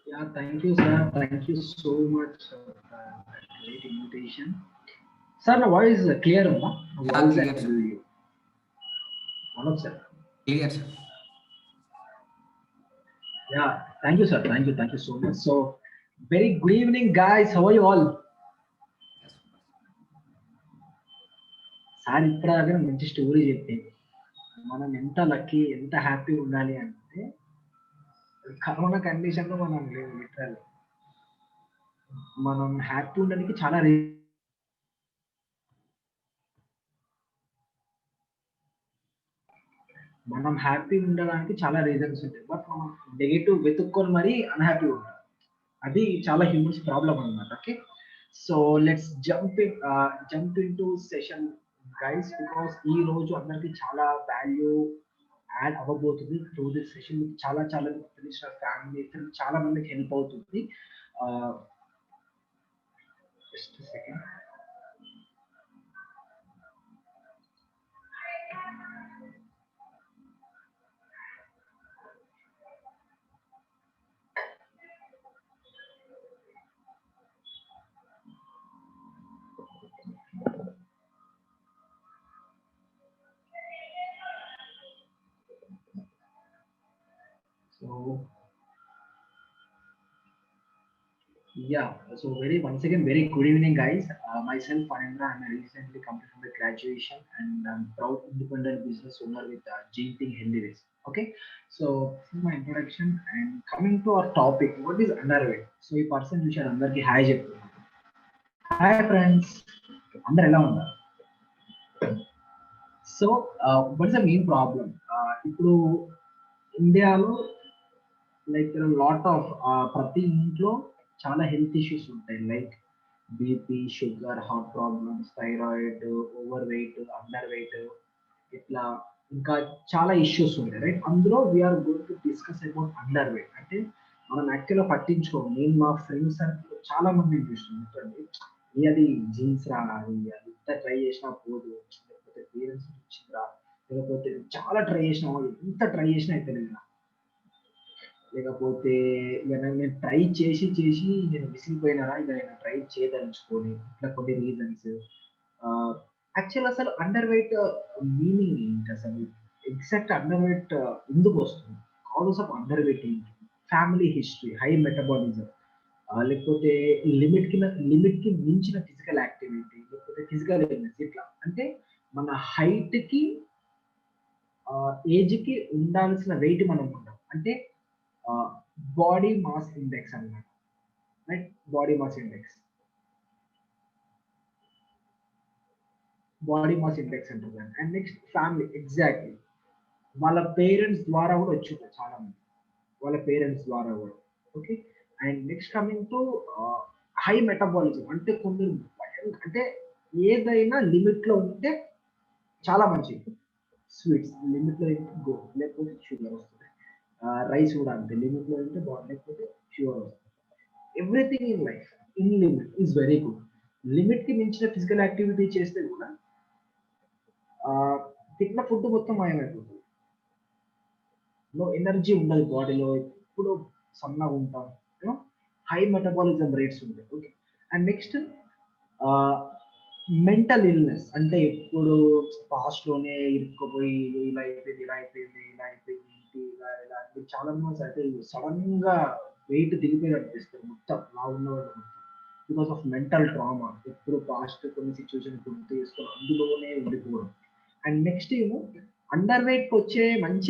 Yeah, thank you, sir. Thank you so much for that great invitation. Sir, నా voice clear ఉందా? నా Yeah, voice clear, and sir. Manoj sir. Clear, sir. Yeah, thank you, sir. Thank you so much. So, very good evening, guys. How are you all? Yes. Sir ఇప్పటిదాకా మంచి story చెప్పింది. మనం ఎంత lucky, ఎంత happy ఉండాలి అంటే కరోనా కండిషన్ లో మనం లేవు లిటరల్. మనం హ్యాపీ ఉండడానికి చాలా మనం హ్యాపీ ఉండడానికి చాలా రీజన్స్ ఉంటాయి. బట్ మనం నెగటివ్ వెతుక్కొని మరీ అన్‌హ్యాపీ ఉంటాం. అది చాలా హ్యూమన్స్ ప్రాబ్లమ్ అన్నమాట. Okay. So let's jump into session guys because ఈ రోజు అందరికి చాలా వాల్యూ యాడ్ అవ్వబోతుంది త్రూ దిస్ సెషన్. చాలా చాలా తెలిసిన ఫ్యామిలీ చాలా మందికి హెల్ప్ అవుతుంది. Just second. So yeah, so once again very good evening, guys. Myself Anindra, and I recently completed my graduation, and I'm proud independent business owner with Gene Thing Healthy. Okay, so this is my introduction, and coming to our topic, what is underweight? So ఈ person చూశారు అందరికి hi చెప్తున్నారు. Hi friends, అందరు ఎలా ఉన్నారు? So what is the main problem? ఇప్పుడు ఇండియాలో like lot of ప్రతి ఇంట్లో చాలా హెల్త్ ఇష్యూస్ ఉంటాయి. Like BP, sugar, heart problems, thyroid, overweight, underweight, ఇట్లా ఇంకా చాలా ఇష్యూస్ ఉంటాయి, రైట్? అందులో we are going to discuss about underweight. అంటే మనం యాక్చువల్గా పట్టించుకోము. నేను మా ఫ్రెండ్స్ సర్కిల్ చాలా మందిని చూస్తున్నాను. అది జీన్స్ రా, అది ఎంత ట్రై చేసినా పోదు, లేకపోతే పేరెంట్స్ వచ్చిందిరా, లేకపోతే చాలా ట్రై చేసినా ఎంత ట్రై చేసినా అయితే లేకపోతే ఇక నేను ట్రై చేసి నేను విసిగిపోయినారా, ఇక నేను ట్రై చేయదలుచుకొని ఇట్లా కొన్ని రీజన్స్. యాక్చువల్ అసలు అండర్ వెయిట్ మీనింగ్ ఏంటి? అసలు ఎగ్జాక్ట్ అండర్ వెయిట్ ఎందుకు వస్తుంది? కాజెస్ ఆఫ్ అండర్ వెయిట్ ఏంటి? ఫ్యామిలీ హిస్టరీ, హై మెటబాలిజం, లేకపోతే లిమిట్ కి మించిన ఫిజికల్ యాక్టివిటీ, లేకపోతే ఫిజికల్ ఇల్నెస్, ఇట్లా అంటే మన హైట్ కి ఏజ్ కి ఉండాల్సిన వెయిట్ మనం ఉంటాం. అంటే బాడీ మాస్ ఇండెక్స్ అన్నమాట, రైట్? బాడీ మాస్ ఇండెక్స్ అంటారు దాన్ని. అండ్ నెక్స్ట్ ఫ్యామిలీ, ఎగ్జాక్ట్లీ వాళ్ళ పేరెంట్స్ ద్వారా కూడా వచ్చి ఉంటారు చాలా మంది, వాళ్ళ పేరెంట్స్ ద్వారా కూడా. Okay. And next coming to high metabolism, అంటే కొందరు అంటే ఏదైనా లిమిట్ లో ఉంటే చాలా మంచిది. స్వీట్స్ లిమిట్ లో గో, లేకపోతే షుగర్ వస్తుంది. రైస్ కూడా అంతే, లిమిట్ లో ఉంటే బాగుంది, లేకపోతే షుగర్ వస్తుంది. Everything in life in limit is very good. Limit కి మించిన ఫిజికల్ యాక్టివిటీ చేస్తే కూడా తిన్న ఫుడ్ మొత్తం మాయమైపోతుంది. నో ఎనర్జీ ఉండదు బాడీలో, ఎప్పుడు సన్నగా ఉంటాం, హై మెటబాలిజం రేట్స్ ఉంటాయి. Okay. And next mental illness, అంటే ఎప్పుడు పాస్ట్ లోనే ఇరుక్కుపోయి ఇలా అయిపోయింది ఇలా అంటే చాలా మంది అయితే సడన్ గా వెయిట్ దిగిపోయి అనిపిస్తుంది మొత్తం నా ఉన్న వాళ్ళు మొత్తం, బికాస్ ఆఫ్ మెంటల్ ట్రామా. ఎప్పుడు పాస్ట్ కొన్ని సిచ్యువేషన్ గుర్తు చేసుకొని అందులోనే ఉండిపోవడం. అండ్ నెక్స్ట్ అండర్ వెయిట్ కి వచ్చే మంచి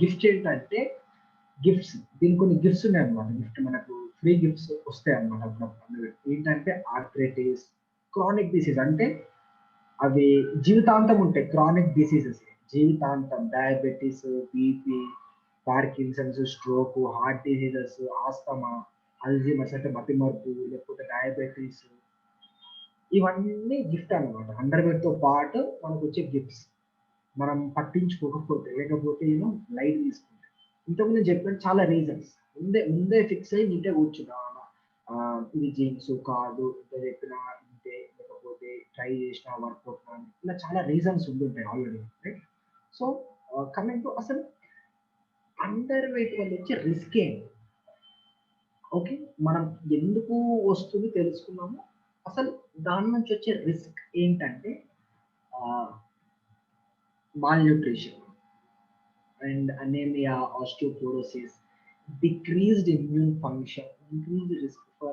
గిఫ్ట్ ఏంటంటే గిఫ్ట్స్. దీనికి కొన్ని గిఫ్ట్స్ ఉన్నాయి అనమాట. గిఫ్ట్ మనకు ఫ్రీ గిఫ్ట్స్ వస్తాయి అనమాట అప్పుడు. ఏంటంటే ఆర్థరైటిస్, క్రానిక్ డిసీజ్, అంటే అవి జీవితాంతం ఉంటాయి. క్రానిక్ డిసీజెస్ జీవితాంతం, diabetes, BP, Parkinson's, stroke, heart diseases, asthma, Alzheimer's అంటే మతిమరుపు, లేకపోతే డయాబెటీస్, ఇవన్నీ గిఫ్ట్ అనమాట. అండర్ వెయిట్ తో పాటు మనకు వచ్చే గిఫ్ట్స్ మనం పట్టించుకోకపోతే, లేకపోతే లైట్ తీసుకుంటే. ఇంతకుముందు నేను చెప్పిన చాలా రీజన్స్ ముందే ఫిక్స్ అయ్యి నీటే కూర్చున్నా, ఇది జీన్స్ కాదు, ఇంత చెప్పినా ఇంతే, లేకపోతే ట్రై చేసిన వర్కౌట్ కానీ, ఇలా చాలా రీజన్స్ ఉంటుంటాయి already, right? So coming to అసలు అండర్ వెయిట్ వల్ల వచ్చే రిస్క్ ఏంటి? ఓకే. మనం ఎందుకు వస్తుంది తెలుసుకున్నాము. అసలు దాని నుంచి వచ్చే రిస్క్ ఏంటంటే ఆహ్, malnutrition and anaemia, osteoporosis, decreased immune function, increased risk for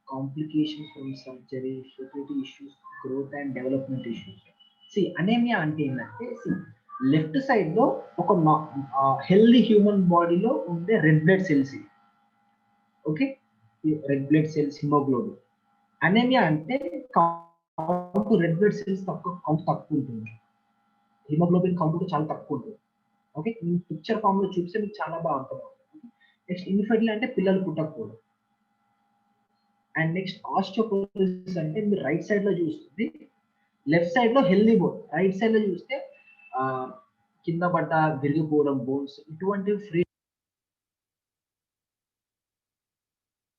complications from surgery, fertility issues, growth and development issues. Anaemia అంటే ఏంటంటే లెఫ్ట్ సైడ్‌లో ఒక హెల్తీ హ్యూమన్ బాడీలో ఉండే రెడ్ బ్లడ్ సెల్స్ ఇవి. ఓకే. ఈ red blood cells, haemoglobin. Anaemia అంటే count red blood cells count తక్కువ ఉంటుంది. హిమోగ్లోబిన్ కౌంట్ కూడా చాలా తక్కువ ఉంటుంది. ఓకే. ఈ పిక్చర్ ఫార్మ్‌లో చూపిస్తే మీకు చాలా బాగా అర్థమవుతుంది. నెక్స్ట్ ఇన్ఫెర్టిల్ అంటే పిల్లలు పుట్టకపోవడం. అండ్ నెక్స్ట్ ఆస్టియోపోరోసిస్ అంటే మీరు రైట్ సైడ్‌లో చూస్తుంది. లెఫ్ట్ సైడ్‌లో హెల్తీ బోన్. రైట్ సైడ్‌లో చూస్తే ఆహ్, కింద పడ్డ విరిగిపోవడం బోన్స్ ఇటువంటివి ఫ్రీ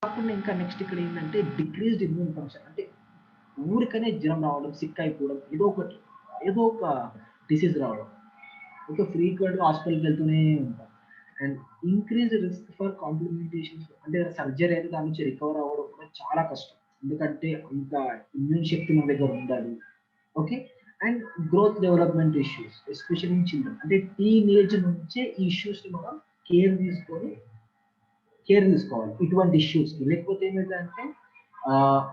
కాకుండా ఇంకా నెక్స్ట్ ఇక్కడ ఏంటంటే డిక్రీజ్డ్ ఇమ్యూన్ ఫంక్షన్ అంటే ఊరికనే జ్వరం రావడం, సిక్ అయిపోవడం, ఏదో ఒక డిసీజ్ రావడం. ఓకే. ఫ్రీక్వెంట్‌గా హాస్పిటల్‌కి వెళ్తూనే ఉంటాం. అండ్ ఇంక్రీజ్ రిస్క్ ఫర్ కాంప్లిమెంటేషన్స్ అంటే సర్జరీ అయితే దాని నుంచి రికవర్ అవ్వడం కూడా చాలా కష్టం. ఎందుకంటే అంత ఇమ్యూన్ శక్తి మన దగ్గర ఉండాలి. Okay. And growth development issues especially in children అంటే టీనేజ్ నుంచే ఈ ఇష్యూస్‌ని మనం కేర్ తీసుకొని కేర్ తీసుకోవాలి. ఇటువంటి ఇష్యూస్‌కి. లేకపోతే ఏమైతదంటే ఆహ్,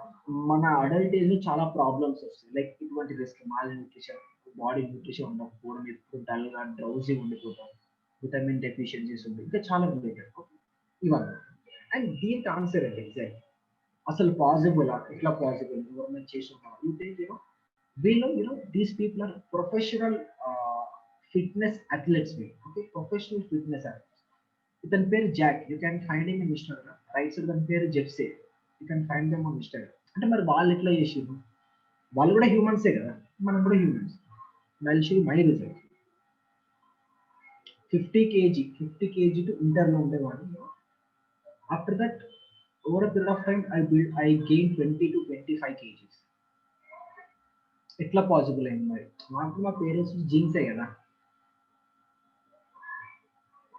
మన అడల్ట్ ఏజ్‌లో చాలా ప్రాబ్లమ్స్ వస్తాయి. లైక్ ఇటువంటి రిస్క్ మాల్‌న్యూట్రిషన్, బాడీ న్యూట్రిషన్ ఉండకపోవడం, ఎప్పుడు డల్‌గా, డ్రౌజీగా ఉండిపోవడం, విటమిన్ డెఫిషియన్సీస్ ఉంటాయి. ఇంకా చాలా రిలేటెడ్. ఇవన్నీ. అండ్ దీనికి ఆన్సర్ ఏంటి ఎగ్జాక్ట్‌లీ? అసలు పాసిబులా? ఎట్లా పాసిబుల్? ఎవరైనా చేసుంటారా? యూ థింక్ వీళ్ళు these people are professional fitness athletes వీళ్ళు. ఓకే. Professional fitness athletes. ఇతని పేరు Jack. You can find him in Instagram. Right side దాని పేరు జెఫ్సే. You can find them on Instagram. అంటే మరి వాళ్ళు ఎట్లా చేసిర్రు? వాళ్ళు కూడా హ్యూమన్సే కదా! మనం కూడా humans. I show you my result. 50 KG to ఇంటర్‌లో ఉండేవాడిని. After that over a period of time I gain 20-25 KGs. ఎట్లా పాసిబుల్ అయింది మరి? నాకు మా పేరెంట్స్ జీన్సే కదా!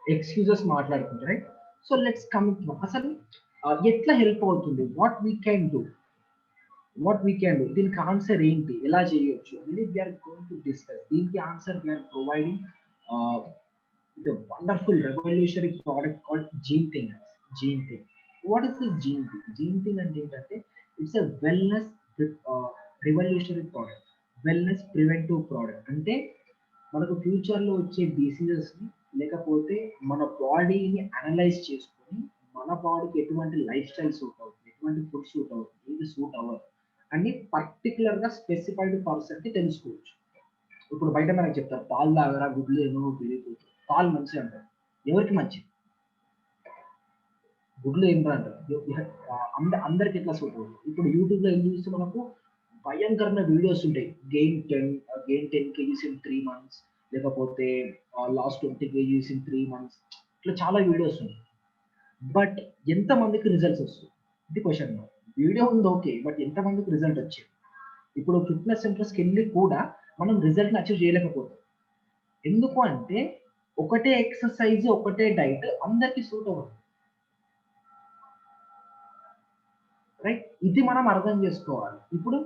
ఎక్స్‌క్యూజెస్ మాట్లాడుకుంటారు. Right? So let's come to అసలు ఎట్లా హెల్ప్ అవుతుంది? వాట్ వి క్యాన్ డూ దీనికి ఆన్సర్ ఏంటి, ఎలా చేయొచ్చు అనేది వీఆర్ గోయింగ్ టు డిస్కస్. దీనికి answer we are providing the wonderful revolutionary product called gene thing. What is this Gene Thing అంటే ఏంటంటే it's a wellness revolutionary product, wellness preventive product. అంటే మనకు ఫ్యూచర్లో వచ్చే డిసీజెస్ని లేకపోతే మన బాడీని అనలైజ్ చేసుకొని మన బాడీకి ఎటువంటి లైఫ్ స్టైల్ సూట్ అవుతుంది, ఎటువంటి ఫుడ్ సూట్ అవుతుంది, ఏది సూట్ అవ్వదు అని పర్టికులర్గా స్పెసిఫైడ్ పర్సన్కి తెలుసుకోవచ్చు. ఇప్పుడు బయట మనకి చెప్తారు పాలు తాగరా గుడ్లు ఏమో పెరిగిపోతుంది, పాలు మంచిది అంటారు. ఎవరికి మంచిది? గుడ్లు ఏంట్రా అంటారు. అందరికి ఎట్లా సూట్ అవుతుంది? ఇప్పుడు యూట్యూబ్లో ఏం చూస్తే మనకు భయంకరమైన వీడియోస్ ఉంటాయి. గెయిన్ 10 కేజీస్ ఇన్ 3 మంత్స్, లేకపోతే లాస్ట్ 20 కేజీస్ ఇన్ 3 మంత్స్. ఇట్లా చాలా వీడియోస్ ఉన్నాయి. బట్ ఎంతమందికి రిజల్ట్స్ వస్తాయి? ఇది క్వెషన్ మార్క్. వీడియో ఉంది ఓకే. బట్ ఎంతమందికి రిజల్ట్ వచ్చింది? ఇప్పుడు ఫిట్‌నెస్ సెంటర్స్‌కెళ్ళి కూడా మనం రిజల్ట్‌ని అచీవ్ చేయలేకపోతాం. ఎందుకు అంటే ఒకటే ఎక్సర్‌సైజ్, ఒకటే డైట్ అందరికి సూట్ అవ్వదు. రైట్? ఇది మనం అర్థం చేసుకోవాలి. ఇప్పుడు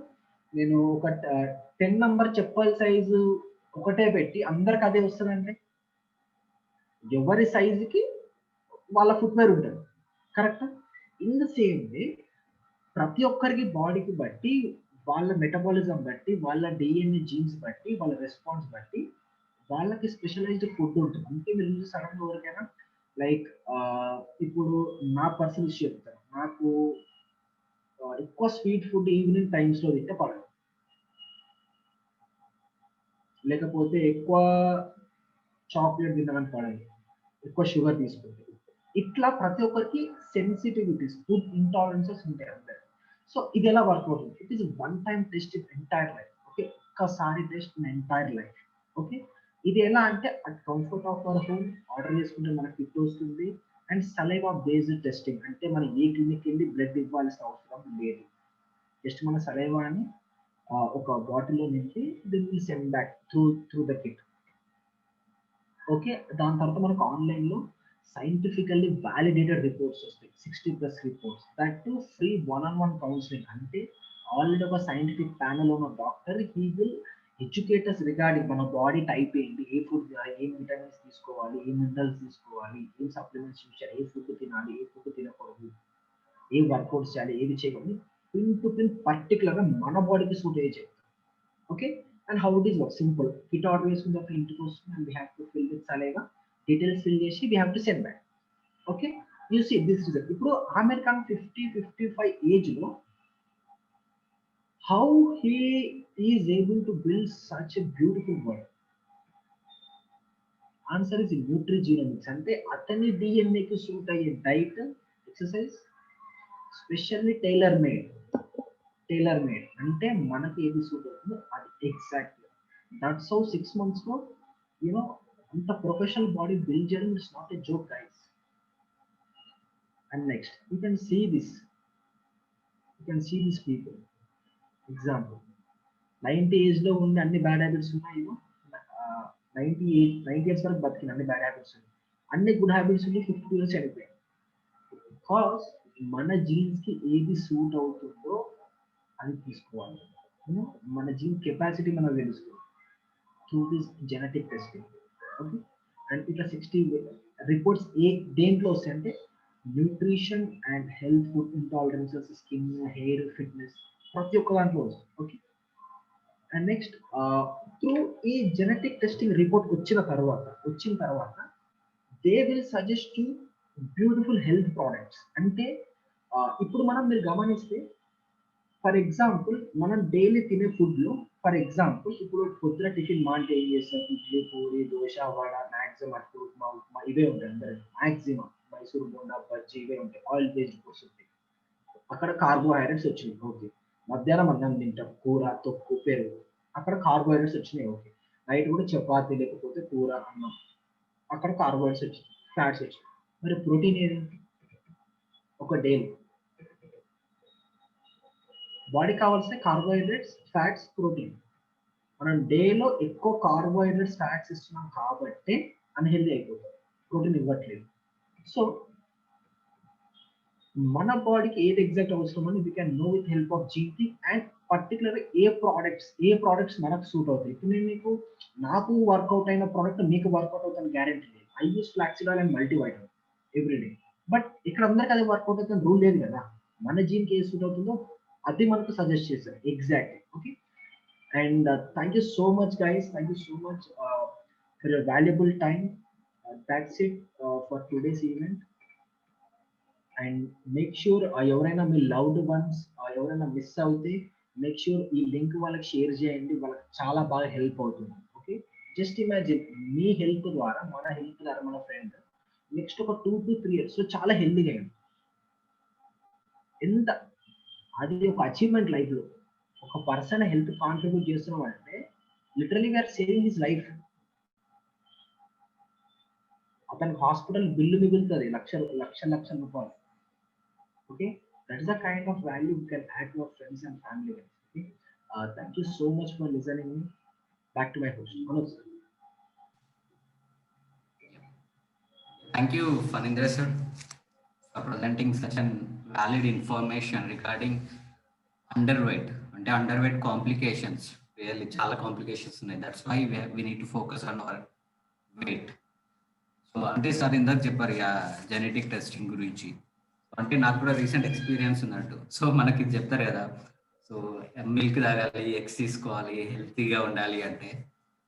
నేను ఒక 10 నంబర్ చెప్పల్ సైజు ఒకటే పెట్టి అందరికి అదే వస్తదంటే ఎవరి సైజ్‌కి వాళ్ళ ఫుట్‌వేర్ ఉంటది. కరెక్టా? ఇన్ ద సేమ్ వే ప్రతి ఒక్కరికి బాడీకి బట్టి, వాళ్ళ మెటబాలిజం బట్టి, వాళ్ళ డీఎన్ఏ జీన్స్ బట్టి, వాళ్ళ రెస్పాన్స్ బట్టి వాళ్ళకి స్పెషలైజ్డ్ ఫుడ్ ఉంటుంది. అందుకే మీరు చూసి సడెన్‌గా ఎవరికైనా లైక్ ఇప్పుడు నా పర్సనల్ విషయం చెప్తాను. నాకు ఎక్కువ స్వీట్ ఫుడ్ ఈవినింగ్ టైమ్స్‌లో తింటే పడదు. లేకపోతే ఎక్కువ చాక్లేట్ తినడానికి పడదు. ఎక్కువ షుగర్ తీసుకుంటే. ఇట్లా ప్రతి ఒక్కరికి సెన్సిటివిటీస్, ఫుడ్ ఇంటాలరెన్సెస్ ఉంటాయి అందరికి. సో ఇది ఎలా వర్క్ అవుతుంది? It is one time test in entire life. Okay. ఒక్కసారి test in entire life. Okay. ఇది ఎలా అంటే at comfort of our home order చేసుకుంటే మనకి కిట్ వస్తుంది. అండ్ సలైవా బేస్డ్ టెస్టింగ్ అంటే మనం ఏ క్లినిక్ వెళ్ళి బ్లడ్ ఇవ్వాల్సిన అవసరం లేదు. జస్ట్ మన సలైవాని ఒక బాటిల్‌లో నింపి they will send back through the kit. Okay. దాని తర్వాత మనకు ఆన్‌లైన్‌లో సైంటిఫికల్లీ వ్యాలిడేటెడ్ రిపోర్ట్స్ వస్తాయి, 60+ reports, that to free one counselling. అంటే ఆల్రెడీ ఒక సైంటిఫిక్ ప్యానల్ ఉన్న doctor he will educators regarding మన బాడీ టైప్ ఏంటి, ఏ ఫుడ్, ఏం విటమిన్స్ తీసుకోవాలి, ఏ మినరల్స్ తీసుకోవాలి, ఏం సప్లిమెంట్స్ యూజ్ చేయాలి, ఏ ఫుడ్ తినాలి, ఏ ఫుడ్ తినకూడదు, ఏ వర్కౌట్స్ చేయాలి, ఏది చేయకూడదు, పిన్ టు పిన్ పర్టికులర్గా మన బాడీకి సూట్ అయ్యే చెప్తారు. Okay, and how it is work simple, kit order వేసుకుని ఒక ఇంటికి వస్తుంది and we have to fill with saliva, details fill చేసి we have to send back. Okay, you see this result. ఇప్పుడు ఆమెర్ ఖాన్ 50-55 ఏజ్లో how he is able to build such a beautiful body? Answer is nutrigenomics. అంటే అతని డిఎన్ఏకి suit అయ్యే diet, exercise, specially tailor made అంటే మనకి ఏది సూట్ అవుతుందో అది ఎగ్జాక్ట్. దట్స్ హౌ 6 months లో యూనో అంత ప్రొఫెషనల్ బాడీ బిల్డ్ చేయడం it's not a joke guys. And next you can see this people. Example, 90 ఏజ్లో ఉండి అన్ని బ్యాడ్ హ్యాబిట్స్ ఉన్నాయి, 90 ఇయర్స్ వరకు బతికిన అన్ని బ్యాడ్ హ్యాబిట్స్ ఉన్నాయి, అన్ని గుడ్ హ్యాబిట్స్ ఉండి 50 years చనిపోయాయి. బికాస్ మన జీన్స్కి ఏది సూట్ అవుతుందో అది తీసుకోవాలి. మన జీన్ కెపాసిటీ మనకు తెలుస్తుంది through this genetic testing. Okay, and ఇట్లా 60 రిపోర్ట్స్ దేంట్లో వస్తాయి అంటే nutrition and health, food intolerances, skin, hair, fitness, ప్రతి ఒక్క దాంట్లో వస్తుంది. ఓకే, అండ్ నెక్స్ట్ త్రూ ఈ జెనెటిక్ టెస్టింగ్ రిపోర్ట్ వచ్చిన తర్వాత they will suggest to beautiful health products. అంటే ఇప్పుడు మీరు గమనిస్తే ఫర్ ఎగ్జాంపుల్ మనం డైలీ తినే ఫుడ్లో, ఫర్ ఎగ్జాంపుల్ ఇప్పుడు పొద్దున టిఫిన్ మాంటే ఏం చేస్తాం, ఇడ్లీ, పూరి, దోశ, వడ, మ్యాక్సిమం అట్టు, ఉప్మా ఇవే ఉంటాయి అందరూ, మ్యాక్సిమం మైసూర్ బోండా, బజ్జీ ఇవే ఉంటాయి, ఆయిల్ బేస్డ్ ఫుడ్స్ ఉంటాయి. అక్కడ కార్బోహైడ్రేట్స్ వచ్చినాయి, ఓకే. మధ్యాహ్నం అన్నం తింటాం, కూర, తొక్కు, పెరుగు, అక్కడ కార్బోహైడ్రేట్స్ వచ్చినాయి, ఓకే. నైట్ కూడా చపాతీ లేకపోతే కూర, అన్నం, అక్కడ కార్బోహైడ్రేట్స్ వచ్చినాయి, ఫ్యాట్స్ వచ్చినాయి. మరి ప్రోటీన్ ఏది? ఒక డైలీ బాడీ కావాల్సిన కార్బోహైడ్రేట్స్, ఫ్యాట్స్, ప్రోటీన్. మనం డేలో ఎక్కువ కార్బోహైడ్రేట్స్, ఫ్యాట్స్ ఇస్తున్నాం కాబట్టి అన్హెల్దీ అయిపోతుంది, ప్రోటీన్ ఇవ్వట్లేదు. సో మన బాడీకి ఏది ఎగ్జాక్ట్ అవసరం అని we can know with help of Gene and particular ఏ ప్రోడక్ట్స్ మనకు సూట్ అవుతాయి. ఇప్పుడు నేను నాకు వర్కౌట్ అయిన ప్రోడక్ట్ మీకు వర్కౌట్ అవుతుంది గ్యారెంటీ లేదు. I use flaxseed oil and multivitamin everyday, but ఇక్కడ అందరికి అది వర్కౌట్ అవుతుంది రూల్ లేదు కదా. మన జీన్కి ఏది సూట్ అవుతుందో అది మనకు సజెస్ట్ చేస్తారు exactly. Okay, and thank you so much guys, thank you so much for your valuable time. That's it for today's event. And make sure ఎవరైనా మీ లవ్డ్ వన్స్ ఎవరైనా మిస్ అవుతే మేక్ ష్యూర్ ఈ link వాళ్ళకి share చేయండి, వాళ్ళకి చాలా బాగా help అవుతుంది. ఓకే, జస్ట్ ఇమాజిన్ మీ హెల్ప్ ద్వారా, మన హెల్ప్ ద్వారా మన ఫ్రెండ్ నెక్స్ట్ ఒక 2 to 3 years లో చాలా హెల్దీగా అయ్యింది. ఎంత అది ఒక అచీవ్మెంట్ లైఫ్ లో. ఒక పర్సన్ హెల్త్ కాంట్రిబ్యూట్ చేస్తున్నాం అంటే literally we are saving his life. అతనికి హాస్పిటల్ బిల్లు మిగులుతుంది లక్షల రూపాయలు. Okay, that is the kind of value you can add to our friends and family. Okay, thank you so much for listening me. Back to my host Manoj. Thank you, Fanindra sir, for presenting such an valid information regarding underweight. అంటే underweight complications, really చాలా complications ఉన్నాయి. That's why we need to focus on our weight. So అంటే sir ఇందాక చెప్పారు genetic testing గురించి. అంటే నాకు కూడా రీసెంట్ ఎక్స్పీరియన్స్ ఉన్నట్టు. సో మనకి ఇది చెప్తారు కదా, సో మిల్క్ తాగాలి, ఎగ్స్ తీసుకోవాలి, హెల్తీగా ఉండాలి అంటే.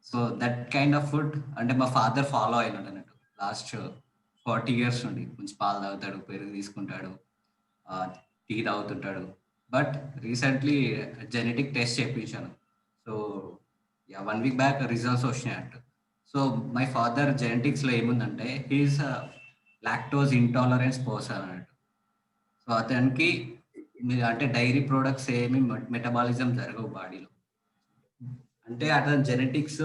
So that kind of food అంటే మా ఫాదర్ ఫాలో అయినాడు అన్నట్టు. లాస్ట్ 40 years నుండి కొంచెం పాలు తాగుతాడు, పెరుగు తీసుకుంటాడు, టీ తాగుతుంటాడు. బట్ రీసెంట్లీ జెనెటిక్ టెస్ట్ చేయించాను. సో 1 week బ్యాక్ రిజల్ట్స్ వచ్చినాయంట. సో మై ఫాదర్ జెనెటిక్స్లో ఏముందంటే హీఈస్ లాక్టోజ్ ఇంటాలరెన్స్ పర్సన్ అన్నట్టు. సో అతనికి అంటే డైరీ ప్రోడక్ట్స్ ఏమి మెటబాలిజం జరగవు బాడీలో. అంటే అతని జెనెటిక్స్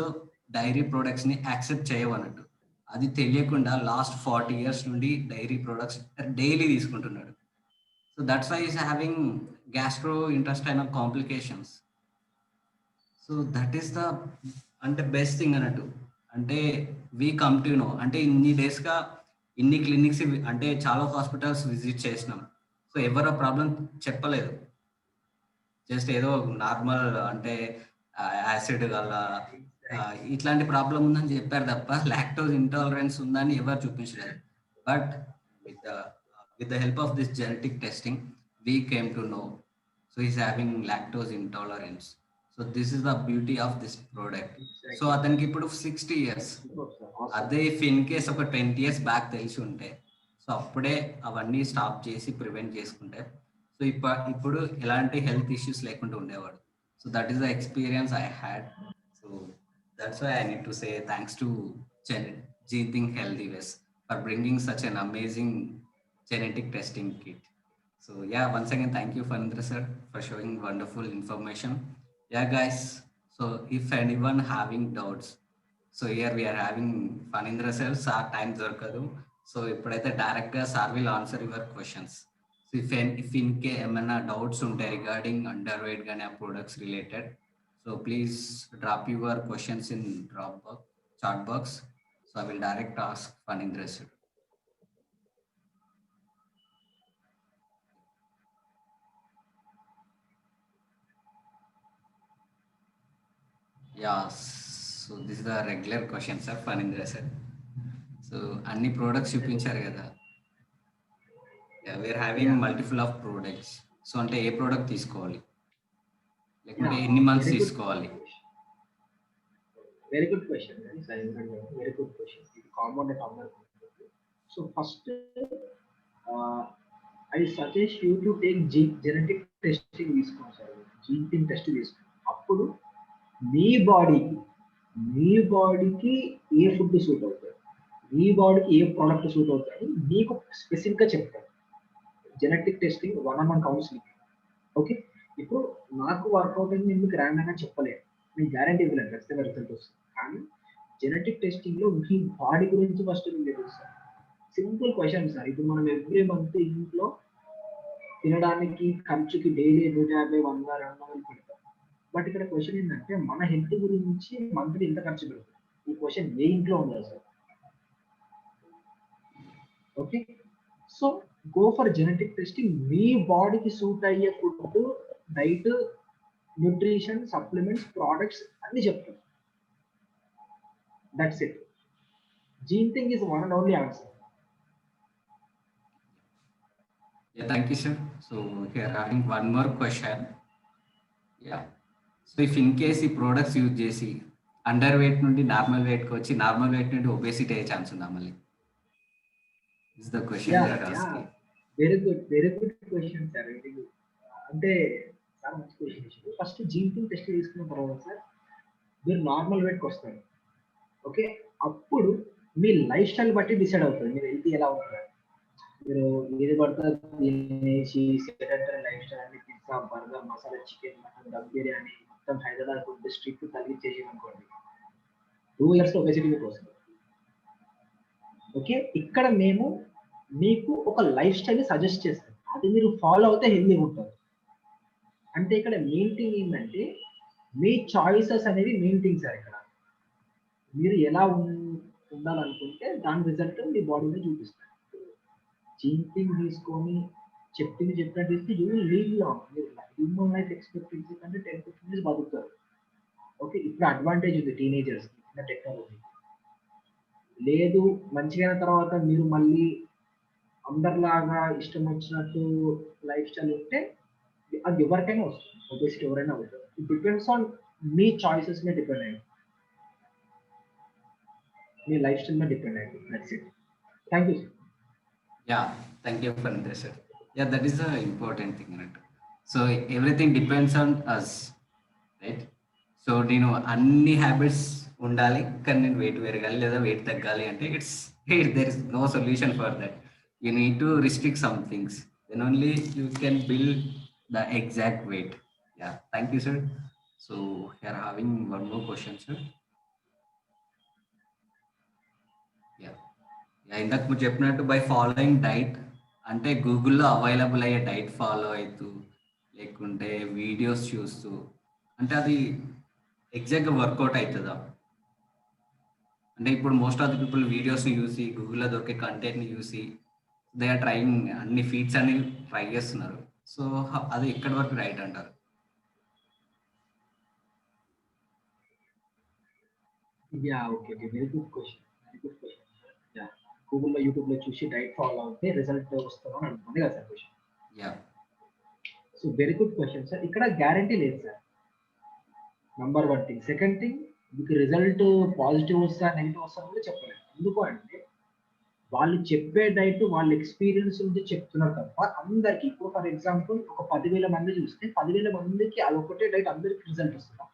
డైరీ ప్రోడక్ట్స్ని యాక్సెప్ట్ చేయవన్నట్టు. అది తెలియకుండా లాస్ట్ 40 years నుండి డైరీ ప్రొడక్ట్స్ డైలీ తీసుకుంటున్నాడు. So that's why is having gastrointestinal complications. So that is the అంటే బెస్ట్ థింగ్ అన్నట్టు. అంటే వీ కమ్ టు నో అంటే ఇన్ని డేస్గా ఇన్ని క్లినిక్స్ అంటే చాలా హాస్పిటల్స్ విజిట్ చేసినాం. సో ఎవరు ప్రాబ్లం చెప్పలేదు. జస్ట్ ఏదో నార్మల్ అంటే యాసిడ్ గల ఇట్లాంటి ప్రాబ్లం ఉందని చెప్పారు తప్ప లాక్టోజ్ ఇంటాలరెన్స్ ఉందని ఎవరు చూపించలేదు. But with the help of this genetic testing, we came to know. So he's having lactose intolerance. So this is the beauty of this product. So అతనికి ఇప్పుడు 60 years. అదే ఇఫ్ ఇన్ కేస్ ఒక 20 years back తెలిసి ఉంటే so అప్పుడే అవన్నీ stop చేసి prevent చేసుకుంటే సో ఇప్పుడు ఎలాంటి హెల్త్ ఇష్యూస్ లేకుండా ఉండేవాడు. So that is the experience I had. So that's why I need to say thanks to Gene Think Healthy West for bringing such an amazing genetic testing kit. So yeah, once again, thank you, Fanindra sir, for showing wonderful information. Yeah, guys. So if anyone having doubts, so here we are having Fanindra sir, our time dorkadu. So ipudaithe direct ga sir will answer your questions. So if in case emana doubts unte regarding underweight gane products related, so please drop your questions in Dropbox chat box. So I will direct ask Fanindra sir. Yeah, so this is the regular question, sir, Fanindra sir. So, అన్ని products చూపించారు కదా. We are having multiple of products. So అంటే ఏ product తీసుకోవాలి లేకుంటే ఎన్ని months తీసుకోవాలి? Very good question. Very good question. ఇది కామన్ అందరూ. So first I suggest you to take genetic testing తీసుకోండి సార్. జీన్ థింక్ టెస్ట్ తీసుకోండి. అప్పుడు మీ బాడీకి ఏ ఫుడ్ సూట్ అవుతుంది, మీ బాడీకి ఏ ప్రోడక్ట్ సూట్ అవుతుంది మీకు స్పెసిఫిక్గా చెప్తారు. Genetic testing 1-on-1 counselling. Okay, ఇప్పుడు నాకు వర్కౌట్ అయింది మీకు ర్యాండమ్గా చెప్పలేదు, నేను గ్యారంటీ ఇవ్వలేదు ఖచ్చితంగా రిజల్ట్ వస్తుంది. కానీ జెనెటిక్ టెస్టింగ్లో మీ బాడీ గురించి ఫస్ట్ మీకు తెలుస్తుంది. Simple question sir. ఇప్పుడు మనం ఎవ్రీ మంత్ ఇంట్లో తినడానికి ఖర్చుకి డైలీ 150, 100, 200 పెడతాం. బట్ ఇక్కడ క్వశ్చన్ ఏంటంటే మన హెల్త్ గురించి మంత్లీ ఎంత ఖర్చు పెడుతుంది? ఈ క్వశ్చన్ ఏ ఇంట్లో ఉందా sir? Okay, so go for genetic testing. మీ బాడీకి సూట్ అయ్యే food, diet, nutrition, supplements, products అన్ని చెప్తారు. That's it. Gene thing is one and only answer. Yeah, thank you, sir. So here having one more question. Yeah. So if in case ఈ products use చేసి underweight నుండి normal వెయిట్కి వచ్చి normal weight నుండి obesity అయ్యే chance ఉందా మళ్ళీ? Is the question. Very good question sir. అంటే సార్ మంచి question. First Gene Thing test తీసుకున్న తర్వాత సార్ మీరు నార్మల్ వెయిట్కి వస్తారు. ఓకే, అప్పుడు మీ లైఫ్ స్టైల్ బట్టి డిసైడ్ అవుతుంది మీరు హెల్త్ ఎలా ఉంటారు. మీరు ఏది పడుతుంది తినేసి సెడెంటరీ లైఫ్ స్టైల్ అని pizza, burger, masala chicken, mutton, dum biryani మొత్తం హైదరాబాద్ ఫుడ్ స్ట్రిక్ట్ తగ్గించేసి అనుకోండి, 2 years ఒబేసిటీ మీకు వస్తుంది. ఓకే, ఇక్కడ మేము మీకు ఒక లైఫ్ స్టైల్ సజెస్ట్ చేస్తాం, అది మీరు ఫాలో అవుతే హెల్తీగా ఉంటారు. అంటే ఇక్కడ మెయిన్ థింగ్ ఏంటంటే మీ చాయిసెస్ అనేవి మెయిన్ థింగ్ సార్. ఇక్కడ మీరు ఎలా ఉండాలనుకుంటే దాని రిజల్ట్ మీ బాడీలో చూపిస్తారు. జీన్ థింగ్ తీసుకొని చెప్పినట్టు చేస్తే you will live long. Human life expectancy కంటే 10-15 years బతుకుతారు. ఓకే, ఇప్పుడు అడ్వాంటేజ్ ఉంది టీనేజర్స్ టెక్నాలజీ. లేదు మంచిగా అయిన తర్వాత మీరు మళ్ళీ అందరిలాగా ఇష్టం వచ్చినట్టు లైఫ్ స్టైల్ ఉంటే అది ఎవరికైనా వస్తుంది. ఒబేసిటీ ఎవరైనా అవుతారు. It depends on me choices మీద డిపెండ్ అయ్యింది, మీ లైఫ్ స్టైల్ మీద డిపెండ్ అయ్యింది. That's it. Thank you sir. Yeah, thank you, Fanindra sir. Yeah, that is the important thing, right? So everything depends on us, right? So నేను అన్ని habits ఉండాలి కానీ నేను wait పెరగాలి లేదా వెయిట్ తగ్గాలి అంటే there is no solution for that. You need to restrict some things, then only you can build the exact weight. Yeah, thank you, sir. So here having one more question, sir. ఇందాక మీరు చెప్పినట్టు by following diet అంటే గూగుల్లో available అయ్యే diet follow అవుతూ లేకుంటే videos చూస్తూ అంటే అది ఎగ్జాక్ట్గా వర్కౌట్ అవుతుందా? అంటే ఇప్పుడు most of the people videos చూసి గూగుల్లో దొరికే కంటెంట్ని చూసి దే ఆర్ ట్రయింగ్ అన్ని ఫీట్స్ అని ట్రై చేస్తున్నారు. సో అది ఎక్కడి వరకు రైట్ అంటారు? Okay. Very good question. Very good question. Yeah! గూగుల్‌లో, యూట్యూబ్‌లో చూసి డైట్ ఫాలో అవుతే రిజల్ట్ వస్తదని అడుగుతుంది కదా sir question. Yeah. So very good question sir. ఇక్కడ గ్యారంటీ లేదు sir. Number 1 thing. Second thing, మీకు రిజల్ట్ పాజిటివ్ వస్తా, నెగెటివ్ వస్తా కూడా చెప్పలేం. ఎందుకు అంటే వాళ్ళు చెప్పే డైట్ వాళ్ళ ఎక్స్‌పీరియన్స్ నుంచి చెప్తున్నారు తప్ప అందరికి ఇప్పుడు ఫర్ ఎగ్జాంపుల్ ఒక 10,000 మంది చూస్తే 10,000 మందికి అదొకటే డైట్ అందరికి రిజల్ట్ వస్తదా?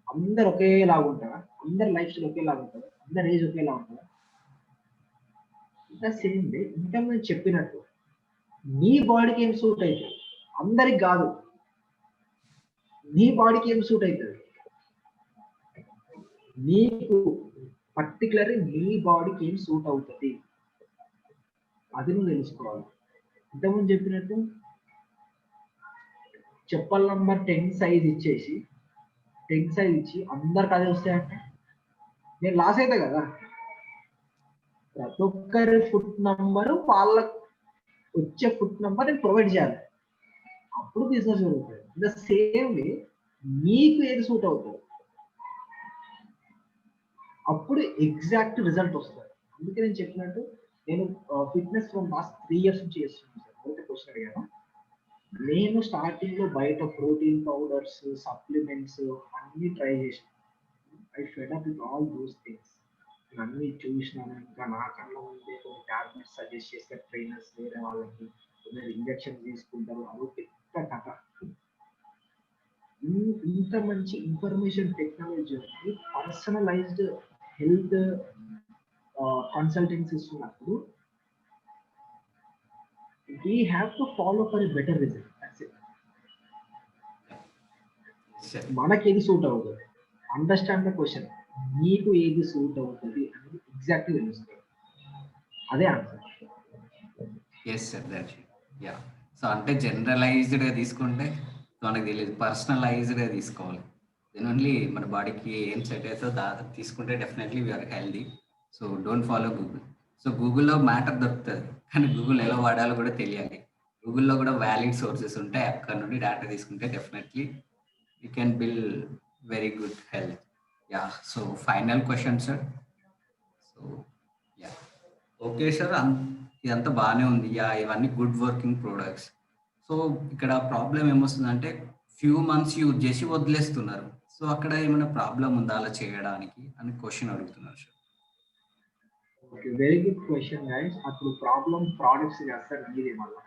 అందరూ ఒకేలాగా ఉంటారా? అందరి లైఫ్ స్టైల్ ఒకేలాగా ఉంటదా? అందరి ఏజ్ ఒకేలా ఉంటదా? ద సేమ్ వే ఇంతకు ముందు చెప్పినట్టు నీ బాడీకి ఏం సూట్ అయితది? అందరికి గాదు. నీ బాడీకి ఏం సూట్ అయితది? నీకు పర్టిక్యులర్‌గా నీ బాడీకి ఏం సూట్ అవుతది? అది నువ్వు తెలుసుకోవాలి. ఇంతకుముందు చెప్పినట్టు చెప్పల్ నంబర్ 10 సైజ్ ఇచ్చేసి 10 సైజ్ ఇచ్చి అందరికి అదే వస్తాయంటే నేను లాస్ అయితా కదా! ప్రతి ఒక్కరి ఫుట్ నంబర్ వాళ్ళకి వచ్చే ఫుట్ నంబర్ నేను ప్రొవైడ్ చేయాలి. అప్పుడు బిజినెస్ జరుగుతుంది. ద సేమ్ వే నీకు ఏది సూట్ అవుతది? అప్పుడు ఎగ్జాక్ట్ రిజల్ట్ వస్తది. అందుకే నేను చెప్పినట్టు నేను ఫిట్‌నెస్ ఫ్రమ్ లాస్ట్ 3 ఇయర్స్ నుంచి చేస్తున్నాను సార్. మొదటి క్వెషన్ అడిగాను. నేను స్టార్టింగ్‌లో బయట ప్రోటీన్ పౌడర్స్, సప్లిమెంట్స్ అన్నీ ట్రై చేశాను. I fed up with all those things. నేనన్నీ చూసినాను. ఇంకా నా కళ్ళ ముందే కొన్ని టాబ్లెట్స్ సజెస్ట్ చేస్తారు ట్రైనర్స్ వేరే వాళ్ళకి. కొందరు ఇంజెక్షన్ తీసుకుంటారు. అదో పెద్ద కథ. ఇంత మంచి ఇన్ఫర్మేషన్ టెక్నాలజీ ఉంది. పర్సనలైజ్డ్ హెల్త్ కన్సల్టెన్సీ ఇస్తున్నప్పుడు we have to follow for a better result. That's it. Sure. మనకేది సూట్ అవుతది? Understand the question. నీకు ఏది సూట్ అవుతది అనేది ఎగ్జాక్ట్‌గా తెలుస్తది. అదే answer. Yes sir. That's it. Yeah. So అంటే జనరలైజ్డ్‌గా తీసుకుంటే మనకు తెలీదు. పర్సనలైజ్డ్‌గా తీసుకోవాలి. దెన్ ఓన్లీ మన బాడీకి ఏం సెట్ అయితదో తీసుకుంటే definitely we are healthy. So don't follow Google. So గూగుల్‌లో మ్యాటర్ దొరుకుతది. కానీ గూగుల్ ఎలా వాడాలో కూడా తెలియాలి. గూగుల్‌లో కూడా వాలిడ్ సోర్సెస్ ఉంటాయి. అక్కడ నుండి డేటా తీసుకుంటే definitely you can build very good health. Yeah! So final question sir. So yeah! Okay sir. ఇదంతా బానే ఉంది. యాహ్! ఇవన్నీ గుడ్ వర్కింగ్ ప్రొడక్ట్స్. సో ఇక్కడ ప్రాబ్లమ్ ఏమొస్తుందంటే ఫ్యూ మంత్స్ యూజ్ చేసి వదిలేస్తున్నారు. సో అక్కడ ఏమైనా ప్రాబ్లమ్ ఉందా అలా చేయడానికి అని క్వెషన్ అడుగుతున్నారు sir. Okay. Very good question guys. అప్పుడు ప్రాబ్లమ్ ప్రొడక్ట్స్ కాదు సార్ మీదే మళ్ళా.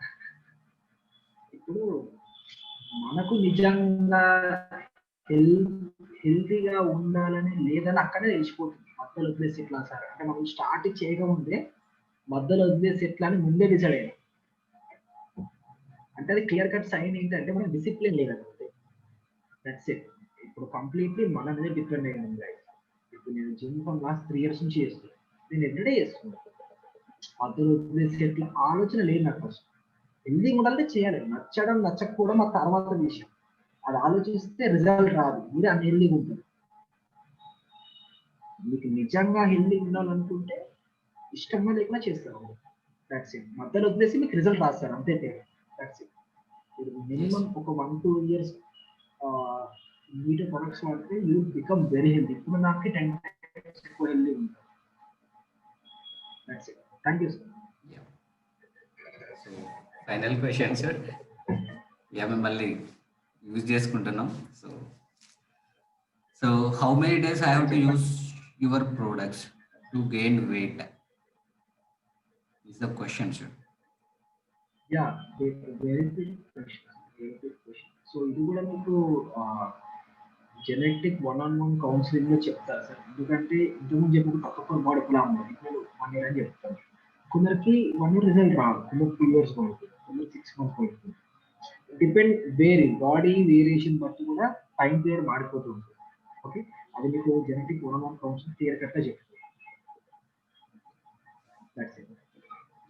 ఇప్పుడు మనకు నిజంగా హెల్తీగా ఉండాలని లేదని అక్కడే తెలిసిపోతుంది. మధ్యలో వదిలేసి ఎట్లా సార్? అంటే మనం స్టార్ట్ చేయకముందే మధ్యలో వదిలేసి ఎట్లా అని ముందే డిసైడ్ అయ్యాం. అంటే అది క్లియర్ కట్ సైన్ ఏంటంటే మనం డిసిప్లిన్ లేదండి అంతే. That's it. ఇప్పుడు కంప్లీట్‌లీ మన మీద డిపెండ్ అయ్యి ఉంది గైస్. ఇప్పుడు నేను జిమ్ ఫ్రమ్ లాస్ట్ 3 ఇయర్స్ నుంచి చేస్తున్నా. నేను ఎవ్రీడే చేస్తున్నా. మధ్యలో వదిలేసి ఎట్లా ఆలోచన లేదు నాకు ఫస్ట్. హెల్తీగా ఉండాలంటే చేయాలి. నచ్చడం, నచ్చకపోవడం ఆ తర్వాత విషయం. అది ఆలోచిస్తే రిజల్ట్ రాదు. మీరే అన్‌హెల్తీగా ఉంటారు. మీకు నిజంగా హెల్తీగా ఉండాలనుకుంటే ఇష్టంగా లేకుండా చేస్తారు. That's it. మధ్యలో వదిలేసి మీకు రిజల్ట్ రాదు సార్. అంతే తేడా. That's it. మీరు ఎస్. మినిమమ్ ఒక 1, 2 ఇయర్స్ ఆహ్, మీతో ప్రొడక్ట్స్ వాడితే you will become very healthy. ఇప్పుడు నాకు 10 టైమ్స్ ఎక్కువ హెల్తీగా ఉంటారు. That's it. Thank you sir. Yeah! So final question sir. Yeah! మిమ్మల్ని యూజ్ చేసుకుంటున్నాం. So how many days I have to చెప్పండి. Use your products to gain weight? Is the question sir. Yeah! Very good question. Very good question. So ఇది కూడా మీకు genetic one on one కౌన్సిలింగ్‌లో చెప్తారు sir. ఎందుకంటే ఇంతకుముందు చెప్పినట్టు ప్రతి ఒక్కరి బాడీ ఒకలా ఉండదు. ఇప్పుడు 1 ఇయర్ అని చెప్తారు. కొందరికి 1 ఇయర్ రిజల్ట్ రాదు. కొందరికి 2 ఇయర్స్ పడుతుంది. కొందరికి 6 మంత్స్ పడుతుంది. డిపెండ్ బాడీ వేరియేషన్ బట్టి కూడా టైమ్ పీరియడ్ మారిపోతూ ఉంటుంది. ఓకే. అది మీకు genetic one on one counselling clear కట్‌గా చెప్తుంది. That's it.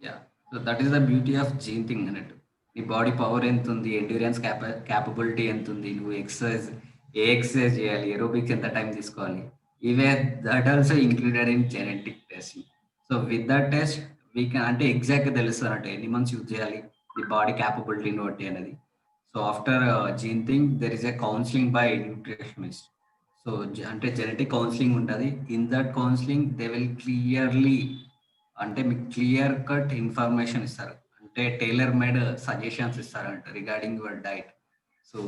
Yeah! So that is the beauty of Gene Thing అన్నట్టు. నీ బాడీ పవర్ ఎంతుంది? ఎండ్యూరెన్స్ క్యాపబిలిటీ ఎంతుంది? నువ్వు ఏ ఎక్సర్సైజ్ చేయాలి? ఏరోబిక్స్ ఎంత టైం తీసుకోవాలి? Even that also included in genetic testing. So with that test, we can అంటే ఎగ్జాక్ట్గా తెలుస్తుంది అంటే ఎన్ని మంత్స్ యూజ్ చేయాలి ది బాడీ క్యాపబిలిటీని బట్టి అనేది. So after Gene Thing there is a counselling by nutritionist. So అంటే జెనెటిక్ కౌన్సిలింగ్ ఉంటుంది. In that counselling they will clearly అంటే మీకు క్లియర్ కట్ ఇన్ఫర్మేషన్ ఇస్తారు. అంటే టైలర్ మేడ్ సజెషన్స్ ఇస్తారంట regarding your diet. So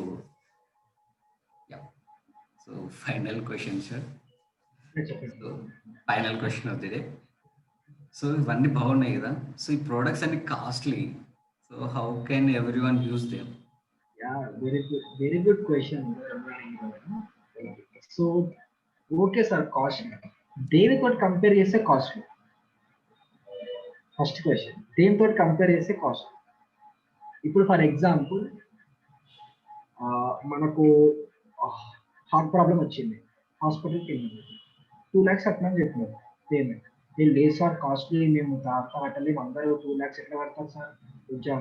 yeah, so final question sir. So final question of the day. So ఇవన్నీ బాగున్నాయి కదా. సో ఈ ప్రోడక్ట్స్ అన్ని costly. So how can every one use them? Yeah, very good question. So okay sir, cost దేనితో compare చేస్తే cost? First question, దేనితో compare చేస్తే cost? ఇప్పుడు ఫర్ ఎగ్జాంపుల్ మనకు హార్ట్ ప్రాబ్లం వచ్చింది, హాస్పిటల్కి వెళ్ళింది, 2 lakhs అట్లా చెప్పినారు పేమెంట్. నేను లేదు సార్, కాస్ట్లీ, మేము దాంతో కట్టలేము, అందరూ 2 lakhs ఎట్లా కడతారు సార్, కొంచెం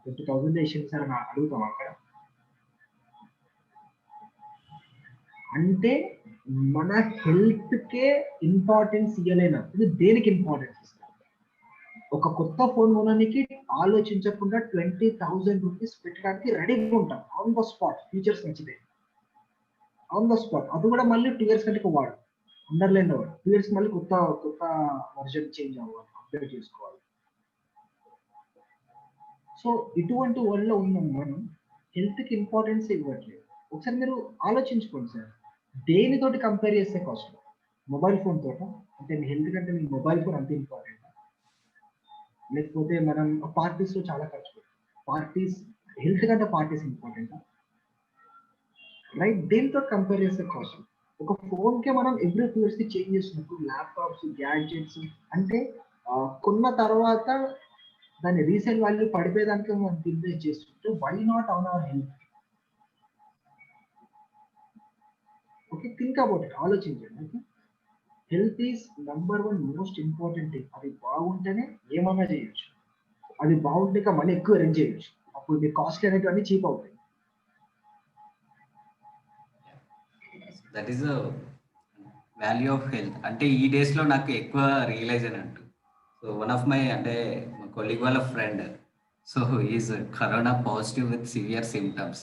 20,000 వేసింది సార్ అని అడుగుతాం అక్కడ. అంటే మన హెల్త్కే ఇంపార్టెన్స్ ఇవ్వలేనప్పుడు దేనికి ఇంపార్టెన్స్ ఇస్తారు? ఒక కొత్త ఫోన్ కొనడానికి ఆలోచించకుండా 20,000 రూపీస్ పెట్టడానికి రెడీగా ఉంటాం ఆన్ ద స్పాట్, ఫీచర్స్ నచ్చితే ఆన్ ద స్పాట్. అది కూడా మళ్ళీ 2 years కంటే వాడు అండర్లైన్ అవ్వాలి, 2 years మళ్ళీ కొత్త కొత్త వర్జన్ చేంజ్ అవ్వాలి, అప్డేట్ చేసుకోవాలి. సో ఇటువంటి వరల్డ్ లో ఉన్నాం మనం, హెల్త్ కి ఇంపార్టెన్స్ ఇవ్వట్లేదు. ఒకసారి మీరు ఆలోచించుకోండి సార్, దేనితోటి కంపేర్ చేస్తే కాస్ట్? మొబైల్ ఫోన్ తోట? అంటే మీ హెల్త్ కంటే మీ మొబైల్ ఫోన్ అంత ఇంపార్టెంట్? లేకపోతే మనం పార్టీస్ లో చాలా ఖర్చు పెడతాం, పార్టీస్ హెల్త్ కంటే పార్టీస్ ఇంపార్టెంట్ రైట్? దేనితో కంపేర్ చేస్తే కాస్ట్? ఒక ఫోన్ కే మనం ఎవ్రీ 2 years కి చేంజ్ చేసినప్పుడు ల్యాప్టాప్స్, గ్యాడ్జెట్స్ అంటే కొన్న తర్వాత దాని రీసేల్ వాల్యూ పడిపోయేదానికి మనం ఇన్వెస్ట్ చేస్తుంటే why not on our health? Okay, think about it, ఆలోచించండి. Okay, health is #1 most important thing. అది బాగుంటేనే ఏమన్నా చేయొచ్చు, అది బాగుంటే మనీ ఎక్కువ అరేంజ్ చేయొచ్చు, అప్పుడు మీ కాస్ట్ అనేటివన్నీ చీప్ అవుతాయి. That is the value of health. అంటే ఈ డేస్లో నాకు ఎక్కువ రియలైజ్ అయినట్టు. సో వన్ ఆఫ్ మై అంటే మా కొలీగ్ వాళ్ళ friend, so is corona positive with severe symptoms.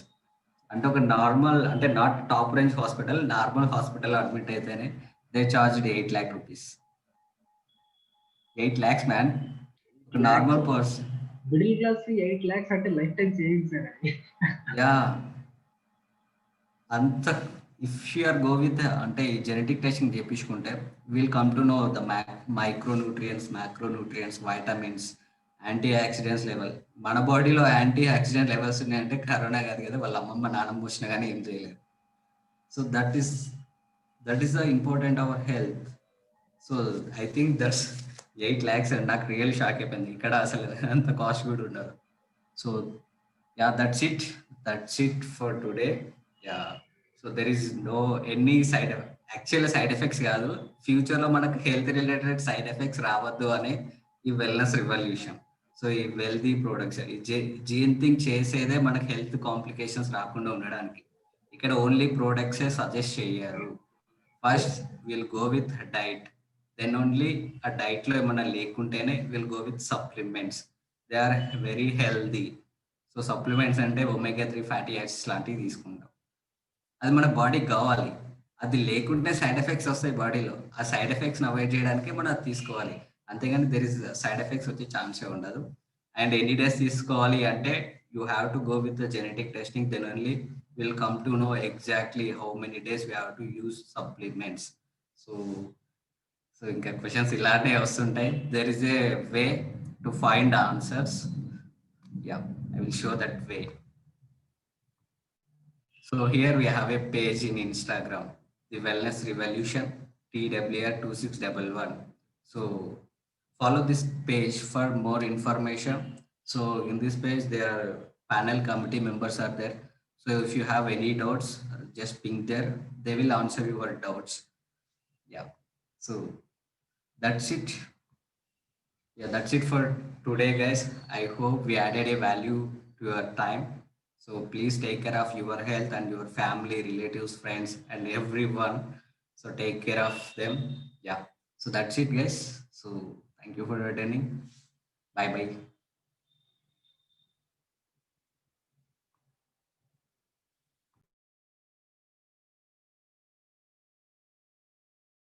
అంటే ఒక నార్మల్ అంటే not top range hospital, normal hospital admit అయితేనే they charged 8 lakh rupees. 8 lakhs man, ఒక normal person. Middle class 8 lakhs అంటే life time savings అండి. Yeah, అంత if you're go with అంటే genetic testing చేయించుకుంటే will come to know the micronutrients, macronutrients, vitamins, antioxidants level. మన బాడీలో antioxidant levels ఉన్నాయంటే corona కాదు కదా, వాళ్ళ అమ్మమ్మ నాన్నమ్మ వచ్చినా కానీ ఏం చేయలేదు. So that is the important our health. So I think that's 8 lakhs and నాకు రియల్ షాక్ అయిపోయింది, ఇక్కడ అసలు అంత కాస్ట్ కూడా ఉండదు. So yeah, that's it for today. Yeah, so there is no any actual side effects కాదు, ఫ్యూచర్లో మనకు హెల్త్ రిలేటెడ్ సైడ్ ఎఫెక్ట్స్ రావద్దు అనే ఈ వెల్నెస్ రివల్యూషన్. సో ఈ వెల్తీ ప్రొడక్ట్స్, ఈ జీన్ థింగ్ చేసేదే మనకు హెల్త్ కాంప్లికేషన్స్ రాకుండా ఉండడానికి. ఇక్కడ ఓన్లీ ప్రోడక్ట్సే సజెస్ట్ చేయరు. First will go with diet, then only ఆ డైట్లో ఏమైనా లేకుంటేనే will go with supplements. They are very healthy. So supplements అంటే ఒమేగా 3 ఫ్యాటీ యాసిడ్స్ లాంటివి తీసుకుంటాం, అది మన బాడీకి కావాలి. అది లేకుంటే సైడ్ ఎఫెక్ట్స్ వస్తాయి బాడీలో, ఆ సైడ్ ఎఫెక్ట్స్ని అవాయిడ్ చేయడానికి మనం అది తీసుకోవాలి. అంతేగాని దెర్ ఇస్ సైడ్ ఎఫెక్ట్స్ వచ్చే ఛాన్సే ఉండదు. అండ్ ఎనీ డేస్ తీసుకోవాలి అంటే you have to go with the genetic testing, then only will come to know exactly how many days we have to use supplements. So so ఇంకా questions ఇలానే వస్తుంటాయి. There is a way to find answers. Yeah, I will show that way. So here we have a page in Instagram, the Wellness Revolution, TWR2611. So follow this page for more information. So in this page, there are panel committee members are there. So if you have any doubts, just ping there. They will answer your doubts. Yeah. So that's it. Yeah, that's it for today, guys. I hope we added a value to your time. So please take care of your health and your family, relatives, friends, and everyone. So take care of them. Yeah. So that's it, guys. So thank you for attending. Bye bye.